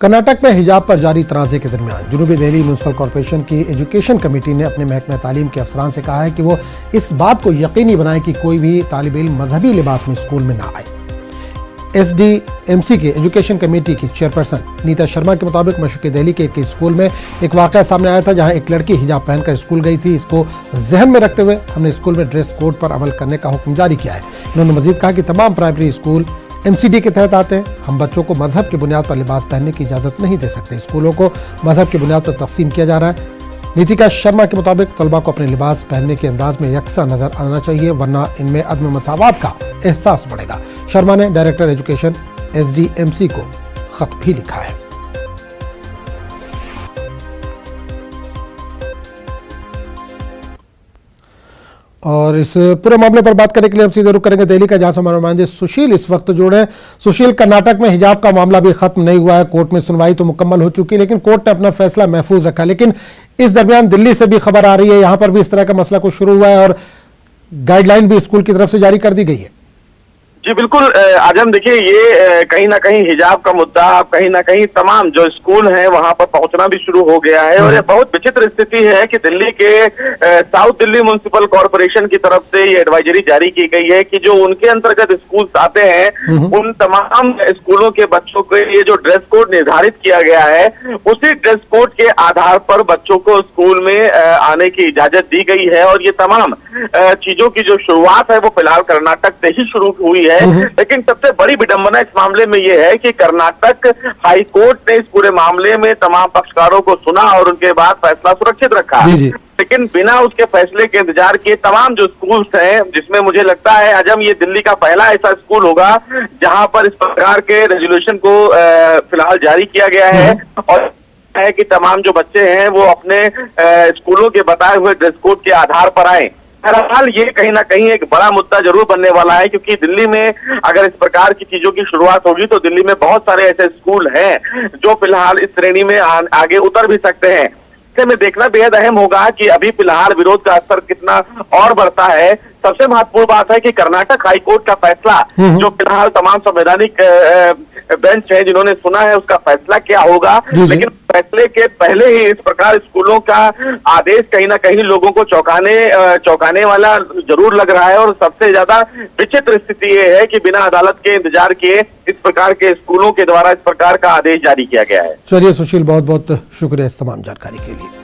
कर्नाटक में हिजाब पर जारी तनाज़े के दरमियान जनूबी दिल्ली म्यूनसिपल कॉरपोरेशन की एजुकेशन कमेटी ने अपने महकमा तालीम के अफसरान से कहा है कि वो इस बात को यकीनी बनाए कि कोई भी तालिब इल्म मजहबी लिबास में स्कूल में ना आए। SDMC के एजुकेशन कमेटी की चेयरपर्सन नीता शर्मा के मुताबिक मशरक़ी दिल्ली के एक स्कूल में एक वाक़या सामने आया था, जहां एक लड़की हिजाब पहनकर स्कूल गई थी। इसको जहन में रखते हुए हमने स्कूल में ड्रेस कोड पर अमल करने का हुक्म जारी किया है। उन्होंने मजीद कहा कि तमाम प्राइमरी स्कूल MCD के तहत आते हैं। हम बच्चों को मजहब की बुनियाद पर लिबास पहनने की इजाज़त नहीं दे सकते। स्कूलों को मजहब की बुनियाद पर तकसीम किया जा रहा है। नीतिका शर्मा के मुताबिक तलबा को अपने लिबास पहनने के अंदाज में यकसा नजर आना चाहिए, वरना इनमें अदम मसावात का एहसास बढ़ेगा। शर्मा ने डायरेक्टर एजुकेशन SDMC को खत भी लिखा है। और इस पूरे मामले पर बात करने के लिए हम सीधे रुख करेंगे दिल्ली का, जहां से हमारे नुमाइंदे सुशील इस वक्त जुड़े। सुशील, कर्नाटक में हिजाब का मामला भी खत्म नहीं हुआ है, कोर्ट में सुनवाई तो मुकम्मल हो चुकी है, लेकिन कोर्ट ने अपना फैसला महफूज रखा। लेकिन इस दरमियान दिल्ली से भी खबर आ रही है, यहां पर भी इस तरह का मसला कुछ शुरू हुआ है और गाइडलाइन भी स्कूल की तरफ से जारी कर दी गई है। जी बिल्कुल आजम, देखिए ये कहीं ना कहीं हिजाब का मुद्दा कहीं ना कहीं तमाम जो स्कूल हैं वहां पर पहुंचना भी शुरू हो गया है। और ये बहुत विचित्र स्थिति है कि दिल्ली के साउथ दिल्ली म्युनिसिपल कॉरपोरेशन की तरफ से ये एडवाइजरी जारी की गई है कि जो उनके अंतर्गत स्कूल आते हैं उन तमाम स्कूलों के बच्चों के ये जो ड्रेस कोड निर्धारित किया गया है उसी ड्रेस कोड के आधार पर बच्चों को स्कूल में आने की इजाजत दी गई है। और ये तमाम चीजों की जो शुरुआत है वो फिलहाल कर्नाटक से ही शुरू हुई है। लेकिन सबसे बड़ी विडंबना इस मामले में यह है कि कर्नाटक हाई कोर्ट ने इस पूरे मामले में तमाम पक्षकारों को सुना और उनके बाद फैसला सुरक्षित रखा। लेकिन बिना उसके फैसले के इंतजार किए तमाम जो स्कूल्स हैं, जिसमें मुझे लगता है आजम ये दिल्ली का पहला ऐसा स्कूल होगा जहां पर इस प्रकार के रेजोल्यूशन को फिलहाल जारी किया गया है और है कि तमाम जो बच्चे हैं वो अपने स्कूलों के बताए हुए ड्रेस कोड के आधार पर आए। बहरहाल ये कहीं ना कहीं एक बड़ा मुद्दा जरूर बनने वाला है, क्योंकि दिल्ली में अगर इस प्रकार की चीजों की शुरुआत होगी तो दिल्ली में बहुत सारे ऐसे स्कूल हैं जो फिलहाल इस श्रेणी में आगे उतर भी सकते हैं। इससे में देखना बेहद अहम होगा कि अभी फिलहाल विरोध का असर कितना और बढ़ता है। सबसे महत्वपूर्ण बात है कि कर्नाटक हाईकोर्ट का फैसला जो फिलहाल तमाम संवैधानिक बेंच है जिन्होंने सुना है उसका फैसला क्या होगा, लेकिन फैसले के पहले ही इस प्रकार स्कूलों का आदेश कहीं ना कहीं लोगों को चौंकाने वाला जरूर लग रहा है। और सबसे ज्यादा विचित्र स्थिति ये है कि बिना अदालत के इंतजार किए इस प्रकार के स्कूलों के द्वारा इस प्रकार का आदेश जारी किया गया है। चलिए सुशील, बहुत बहुत शुक्रिया इस तमाम जानकारी के लिए।